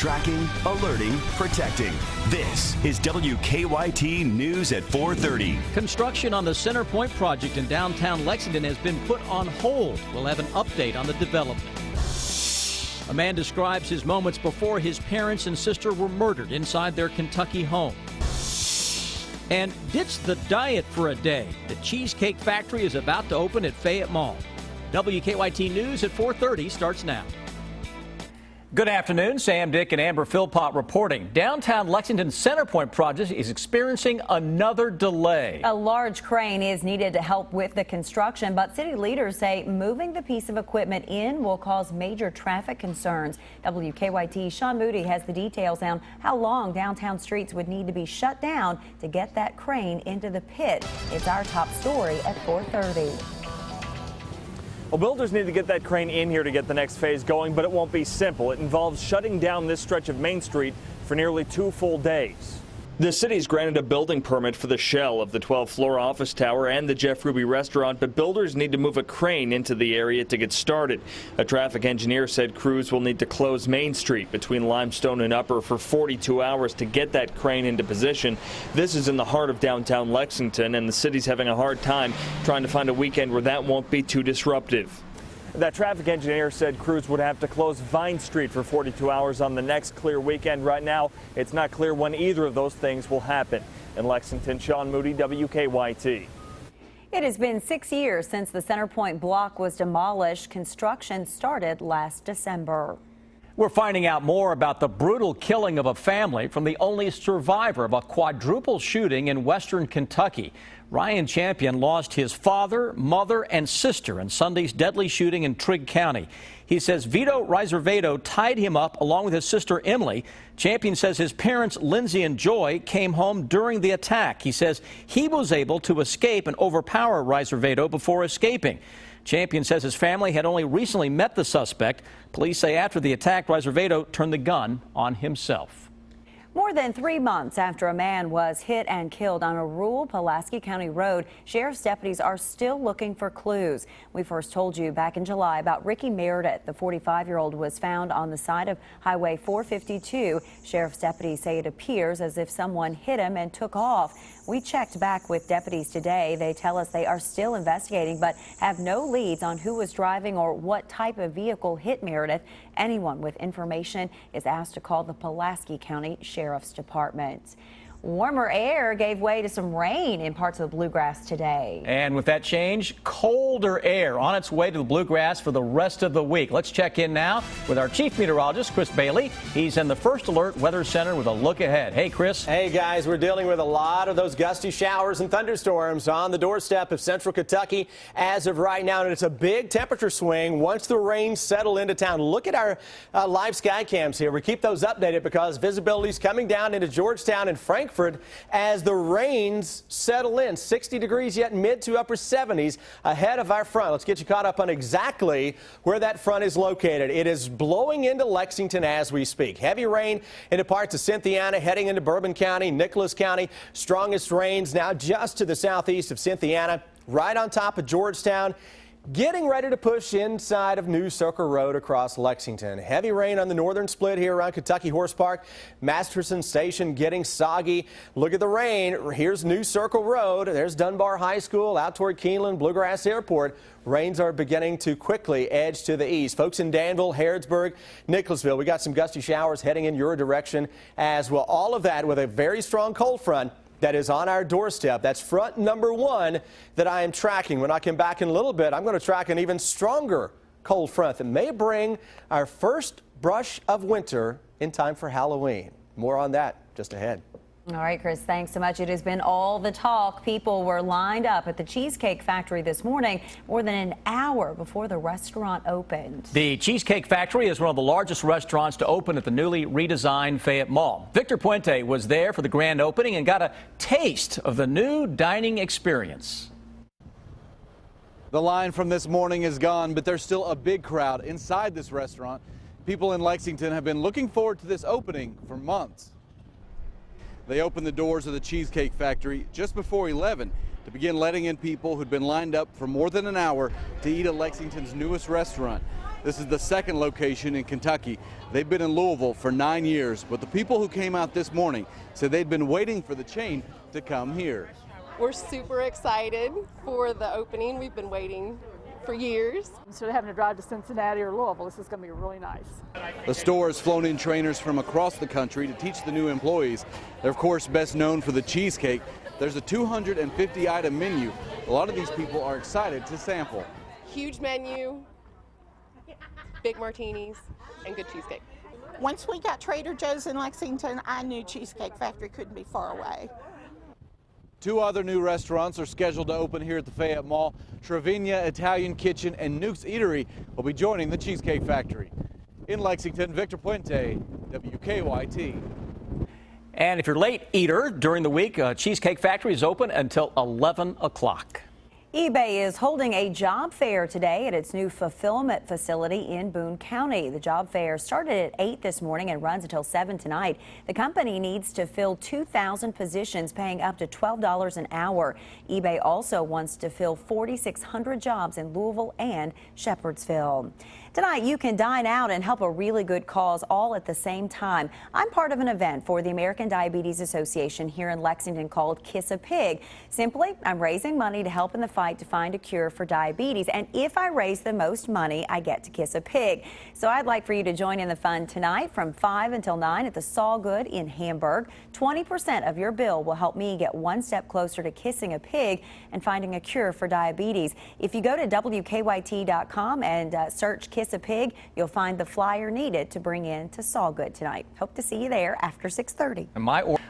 Tracking, alerting, protecting. This is WKYT News at 4:30. Construction on the Centerpoint project in downtown Lexington has been put on hold. We'll have an update on the development. A man describes his moments before his parents and sister were murdered inside their Kentucky home. And ditch the diet for a day. The Cheesecake Factory is about to open at Fayette Mall. WKYT News at 4:30 starts now. Good afternoon. Sam, Dick, and Amber Philpott reporting. Downtown Lexington's Centerpoint project is experiencing another delay. A large crane is needed to help with the construction, but city leaders say moving the piece of equipment in will cause major traffic concerns. WKYT's Sean Moody has the details on how long downtown streets would need to be shut down to get that crane into the pit. It's our top story at 4:30. Well, builders need to get that crane in here to get the next phase going, but it won't be simple. It involves shutting down this stretch of Main Street for nearly 2 full days. The city's granted a building permit for the shell of the 12th-floor office tower and the Jeff Ruby restaurant, but builders need to move a crane into the area to get started. A traffic engineer said crews will need to close Main Street between Limestone and Upper for 42 hours to get that crane into position. This is in the heart of downtown Lexington, and the city's having a hard time trying to find a weekend where that won't be too disruptive. That traffic engineer said crews would have to close Vine Street for 42 hours on the next clear weekend. Right now, it's not clear when either of those things will happen. In Lexington, Sean Moody, WKYT. It has been 6 years since the Centerpoint block was demolished. Construction started last December. We're finding out more about the brutal killing of a family from the only survivor of a quadruple shooting in western Kentucky. Ryan Champion lost his father, mother, and sister in Sunday's deadly shooting in Trigg County. He says Vito Riservato tied him up along with his sister Emily. Champion says his parents, Lindsay and Joy, came home during the attack. He says he was able to escape and overpower Riservato before escaping. Champion says his family had only recently met the suspect. Police say after the attack, Riservato turned the gun on himself. More than 3 months after a man was hit and killed on a rural Pulaski County road, sheriff's deputies are still looking for clues. We first told you back in July about Ricky Meredith. The 45-year-old was found on the side of Highway 452. Sheriff's deputies say it appears as if someone hit him and took off. We checked back with deputies today. They tell us they are still investigating but have no leads on who was driving or what type of vehicle hit Meredith. Anyone with information is asked to call the Pulaski County Sheriff's Department. Warmer air gave way to some rain in parts of the Bluegrass today. And with that change, colder air on its way to the Bluegrass for the rest of the week. Let's check in now with our chief meteorologist, Chris Bailey. He's in the First Alert Weather Center with a look ahead. Hey, Chris. Hey, guys, we're dealing with a lot of those gusty showers and thunderstorms on the doorstep of central Kentucky as of right now, and it's a big temperature swing once the rains settle into town. Look at our live sky cams here. We keep those updated because visibility is coming down into Georgetown and Frankfurt as the rains settle in. 60 degrees yet mid to upper 70s ahead of our front. Let's get you caught up on exactly where that front is located. It is blowing into Lexington as we speak. Heavy rain into parts of Cynthiana, heading into Bourbon County, Nicholas County. Strongest rains now just to the southeast of Cynthiana, right on top of Georgetown. Getting ready to push inside of New Circle Road across Lexington. Heavy rain on the northern split here around Kentucky Horse Park. Masterson Station getting soggy. Look at the rain. Here's New Circle Road. There's Dunbar High School out toward Keeneland, Bluegrass Airport. Rains are beginning to quickly edge to the east. Folks in Danville, Harrodsburg, Nicholasville, we got some gusty showers heading in your direction as well. All of that with a very strong cold front that is on our doorstep. That's front number one that I am tracking. When I come back in a little bit, I'm going to track an even stronger cold front that may bring our first brush of winter in time for Halloween. More on that just ahead. All right, Chris, thanks so much. It has been all the talk. People were lined up at the Cheesecake Factory this morning more than an hour before the restaurant opened. The Cheesecake Factory is one of the largest restaurants to open at the newly redesigned Fayette Mall. Victor Puente was there for the grand opening and got a taste of the new dining experience. The line from this morning is gone, but there's still a big crowd inside this restaurant. People in Lexington have been looking forward to this opening for months. They opened the doors of the Cheesecake Factory just before 11 to begin letting in people who'd been lined up for more than an hour to eat at Lexington's newest restaurant. This is the second location in Kentucky. They've been in Louisville for 9 years, but the people who came out this morning said they'd been waiting for the chain to come here. We're super excited for the opening. We've been waiting for years. Instead of having to drive to Cincinnati or Louisville, this is going to be really nice. The store has flown in trainers from across the country to teach the new employees. They're of course best known for the cheesecake. There's a 250-item menu. A lot of these people are excited to sample. Huge menu, big martinis, and good cheesecake. Once we got Trader Joe's in Lexington, I knew Cheesecake Factory couldn't be far away. 2 other new restaurants are scheduled to open here at the Fayette Mall. Trevina Italian Kitchen and Nuke's Eatery will be joining the Cheesecake Factory. In Lexington, Victor Puente, WKYT. And if you're a late eater during the week, Cheesecake Factory is open until 11 o'clock. eBay is holding a job fair today at its new fulfillment facility in Boone County. The job fair started at 8 this morning and runs until 7 tonight. The company needs to fill 2,000 positions, paying up to $12 an hour. eBay also wants to fill 4,600 jobs in Louisville and Shepherdsville. Tonight, you can dine out and help a really good cause all at the same time. I'm part of an event for the American Diabetes Association here in Lexington called Kiss a Pig. Simply, I'm raising money to help in the fight to find a cure for diabetes. And if I raise the most money, I get to kiss a pig. So I'd like for you to join in the fun tonight from 5 until 9 at the Saw Good in Hamburg. 20% of your bill will help me get one step closer to kissing a pig and finding a cure for diabetes. If you go to WKYT.com and search Kiss a Pig, you'll find the flyer needed to bring in to Saw Good tonight. Hope to see you there after 6:30.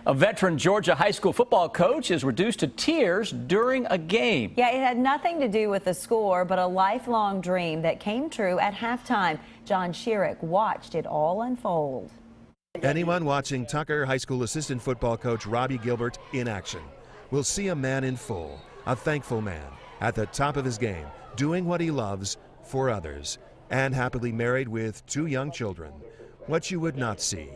A veteran Georgia high school football coach is reduced to tears during a game. Yeah, it had nothing to do with the score, but a lifelong dream that came true at halftime. John Sherrick watched it all unfold. Anyone watching Tucker High School assistant football coach Robbie Gilbert in action will see a man in full, a thankful man, at the top of his game, doing what he loves for others, and happily married with 2 young children. What you would not see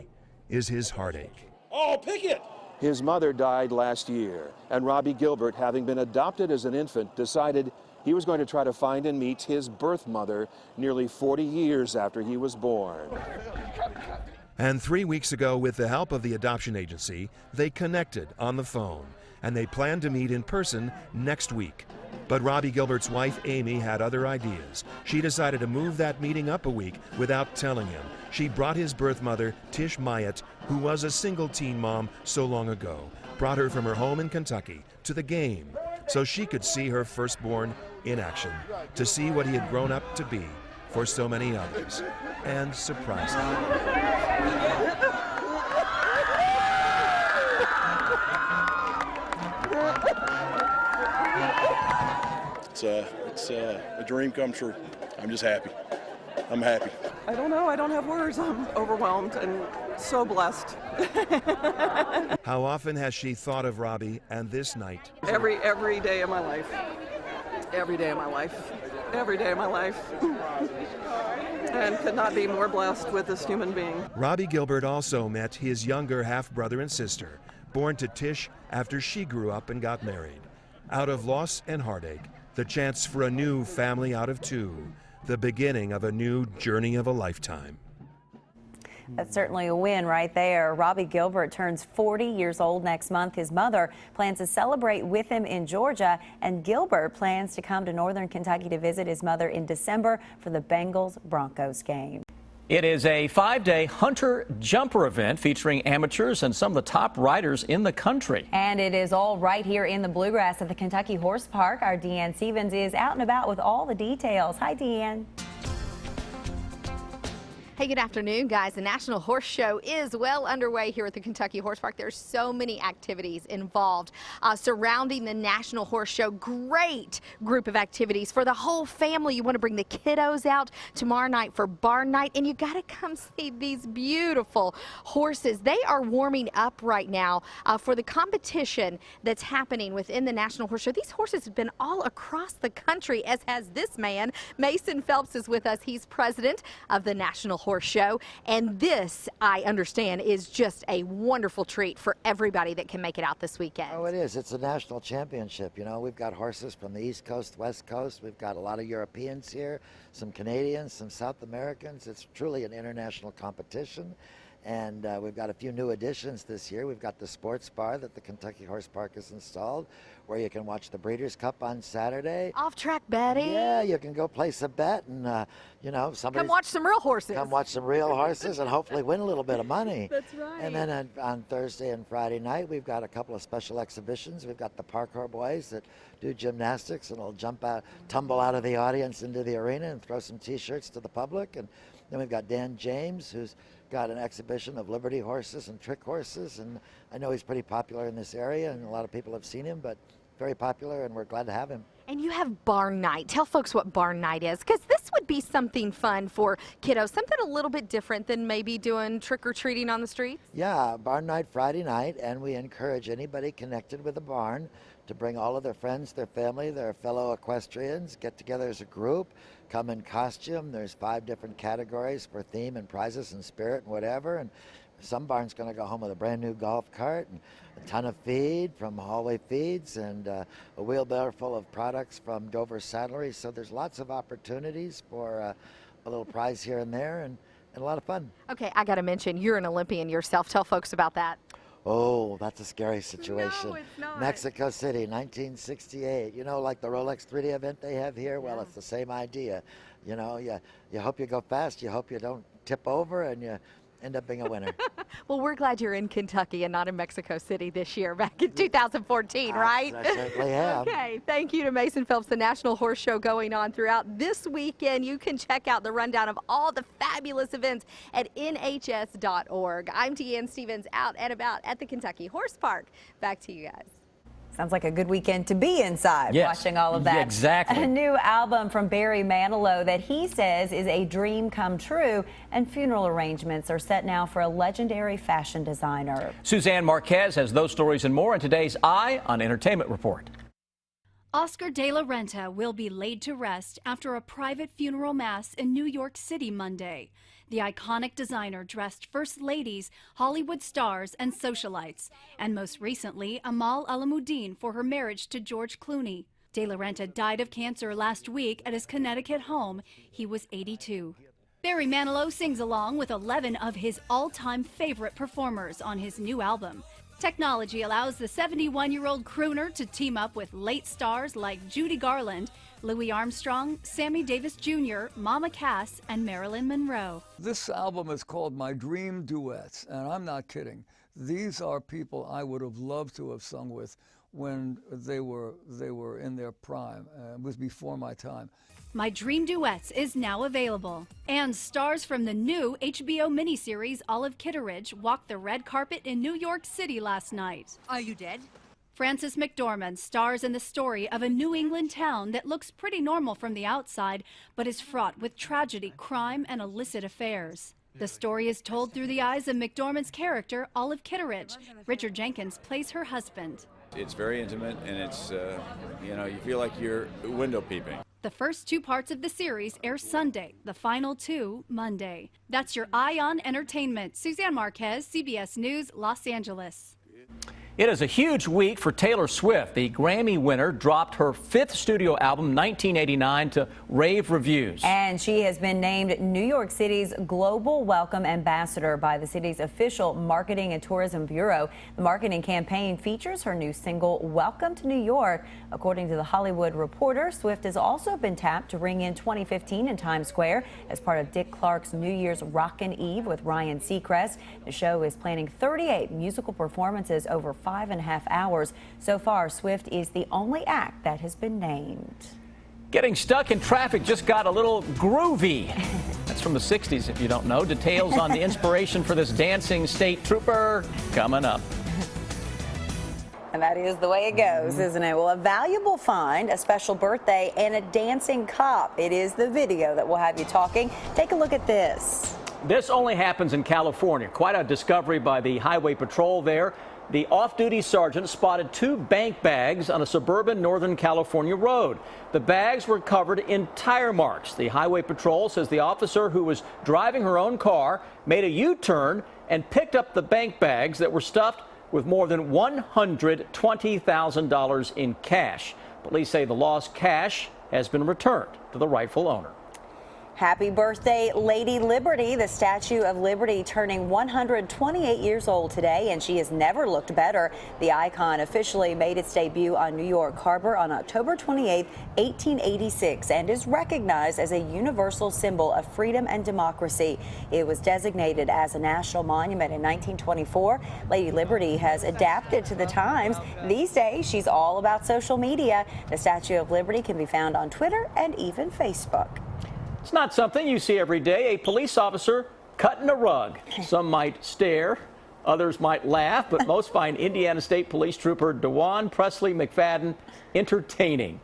is his heartache. Oh, pick it! His mother died last year, and Robbie Gilbert, having been adopted as an infant, decided he was going to try to find and meet his birth mother nearly 40 years after he was born. And 3 weeks ago, with the help of the adoption agency, they connected on the phone, and they plan to meet in person next week. But Robbie Gilbert's wife, Amy, had other ideas. She decided to move that meeting up a week without telling him. She brought his birth mother, Tish Myatt, who was a single teen mom so long ago, brought her from her home in Kentucky to the game so she could see her firstborn in action, to see what he had grown up to be for so many others, and surprise him. It's a dream come true. I'm just happy. I'm happy. I don't know. I don't have words. I'm overwhelmed and so blessed. How often has she thought of Robbie and this night? Every day of my life. Every day of my life. Every day of my life. And could not be more blessed with this human being. Robbie Gilbert also met his younger half-brother and sister, born to Tish after she grew up and got married. Out of loss and heartache, the chance for a new family out of 2, the beginning of a new journey of a lifetime. That's certainly a win right there. Robbie Gilbert turns 40 years old next month. His mother plans to celebrate with him in Georgia, and Gilbert plans to come to Northern Kentucky to visit his mother in December for the Bengals-Broncos game. It is a 5-day hunter jumper event featuring amateurs and some of the top riders in the country. And it is all right here in the Bluegrass at the Kentucky Horse Park. Our Deanne Stevens is out and about with all the details. Hi, Deanne. Hey, good afternoon, guys. The National Horse Show is well underway here at the Kentucky Horse Park. There's so many activities involved surrounding the National Horse Show. Great group of activities for the whole family. You want to bring the kiddos out tomorrow night for barn night, and you got to come see these beautiful horses. They are warming up right now for the competition that's happening within the National Horse Show. These horses have been all across the country, as has this man. Mason Phelps is with us. He's president of the National Horse Show. And this, I understand, is just a wonderful treat for everybody that can make it out this weekend. Oh, it is. It's a national championship. You know, we've got horses from the East Coast, West Coast. We've got a lot of Europeans here, some Canadians, some South Americans. It's truly an international competition. And we've got a few new additions this year. We've got the sports bar that the Kentucky Horse Park has installed, where you can watch the Breeders' Cup on Saturday. Off-track betting. Yeah, you can go place a bet and, you know, somebody come watch some real horses. Come watch some real horses and hopefully win a little bit of money. That's right. And then on Thursday and Friday night, we've got a couple of special exhibitions. We've got the parkour boys that do gymnastics and will tumble out of the audience into the arena and throw some T-shirts to the public. And then we've got Dan James, who's got an exhibition of Liberty horses and trick horses, and I know he's pretty popular in this area, and a lot of people have seen him, but very popular, and we're glad to have him. And you have Barn Night. Tell folks what Barn Night is, because this would be something fun for kiddos, something a little bit different than maybe doing trick-or-treating on the streets. Yeah, Barn Night Friday night, and we encourage anybody connected with a barn to bring all of their friends, their family, their fellow equestrians, get together as a group, come in costume. There's 5 different categories for theme and prizes and spirit and whatever. And some barn's going to go home with a brand new golf cart and a ton of feed from Hallway Feeds and a wheelbarrow full of products from Dover Saddlery. So there's lots of opportunities for a little prize here and there and a lot of fun. Okay, I got to mention, you're an Olympian yourself. Tell folks about that. Oh, that's a scary situation. No, it's not. Mexico City, 1968. You know, like the Rolex 3D event they have here? Well, it's the same idea. You know, you hope you go fast, you hope you don't tip over, and you end up being a winner. Well, we're glad you're in Kentucky and not in Mexico City this year, back in 2014, right? I certainly am. Okay, thank you to Mason Phelps, the National Horse Show going on throughout this weekend. You can check out the rundown of all the fabulous events at nhs.org. I'm Deanne Stevens, out and about at the Kentucky Horse Park. Back to you guys. Sounds like a good weekend to be inside, yes, watching all of that. Exactly. A new album from Barry Manilow that he says is a dream come true, and funeral arrangements are set now for a legendary fashion designer. Suzanne Marquez has those stories and more in today's Eye on Entertainment Report. Oscar de la Renta will be laid to rest after a private funeral mass in New York City Monday. The iconic designer dressed first ladies, Hollywood stars, and socialites, and most recently Amal Alamuddin for her marriage to George Clooney. De la Renta died of cancer last week at his Connecticut home. He was 82. Barry Manilow sings along with 11 of his all-time favorite performers on his new album. Technology allows the 71-year-old crooner to team up with late stars like Judy Garland, Louis Armstrong, Sammy Davis Jr., Mama Cass, and Marilyn Monroe. This album is called My Dream Duets, and I'm not kidding. These are people I would have loved to have sung with when they were in their prime. It was before my time. My Dream Duets is now available. And stars from the new HBO miniseries Olive Kitteridge walked the red carpet in New York City last night. Are you dead? Frances McDormand stars in the story of a New England town that looks pretty normal from the outside, but is fraught with tragedy, crime, and illicit affairs. The story is told through the eyes of McDormand's character, Olive Kitteridge. Richard Jenkins plays her husband. It's very intimate, and it's, you feel like you're window peeping. The first 2 parts of the series air Sunday, the final 2 Monday. That's your Eye on Entertainment. Suzanne Marquez, CBS News, Los Angeles. It is a huge week for Taylor Swift. The Grammy winner dropped her 5th studio album, 1989, to rave reviews. And she has been named New York City's Global Welcome Ambassador by the city's official Marketing and Tourism Bureau. The marketing campaign features her new single, Welcome to New York. According to The Hollywood Reporter, Swift has also been tapped to ring in 2015 in Times Square as part of Dick Clark's New Year's Rockin' Eve with Ryan Seacrest. The show is planning 38 musical performances over 5.5 hours. So far, Swift is the only act that has been named. Getting stuck in traffic just got a little groovy. That's from the 60s, if you don't know. Details on the inspiration for this dancing state trooper coming up. And that is the way it goes, isn't it? Well, a valuable find, a special birthday, and a dancing cop. It is the video that will have you talking. Take a look at this. This only happens in California. Quite a discovery by the Highway Patrol there. The off-duty sergeant spotted 2 bank bags on a suburban Northern California road. The bags were covered in tire marks. The Highway Patrol says the officer, who was driving her own car, made a U-turn and picked up the bank bags that were stuffed with more than $120,000 in cash. Police say the lost cash has been returned to the rightful owner. Happy birthday, Lady Liberty. The Statue of Liberty turning 128 years old today, and she has never looked better. The icon officially made its debut on New York Harbor on October 28, 1886, and is recognized as a universal symbol of freedom and democracy. It was designated as a national monument in 1924. Lady Liberty has adapted to the times. These days, she's all about social media. The Statue of Liberty can be found on Twitter and even Facebook. It's not something you see every day. A police officer cutting a rug. Some might stare, others might laugh, but most find Indiana State Police Trooper DeJuan Presley McFadden entertaining.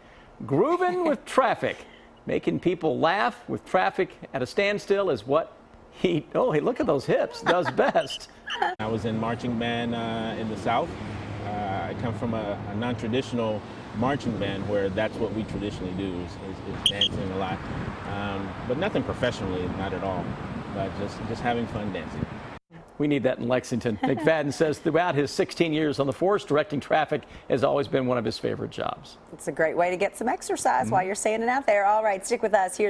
Grooving with traffic, making people laugh with traffic at a standstill is what he, oh, hey, look at those hips, does best. I was in marching band in the South. I come from a non-traditional marching band where that's what we traditionally do is dancing a lot, but nothing professionally, not at all, but just having fun dancing. We need that in Lexington. McFadden says throughout his 16 years on the force, directing traffic has always been one of his favorite jobs. It's a great way to get some exercise while you're standing out there. All right, stick with us. Here's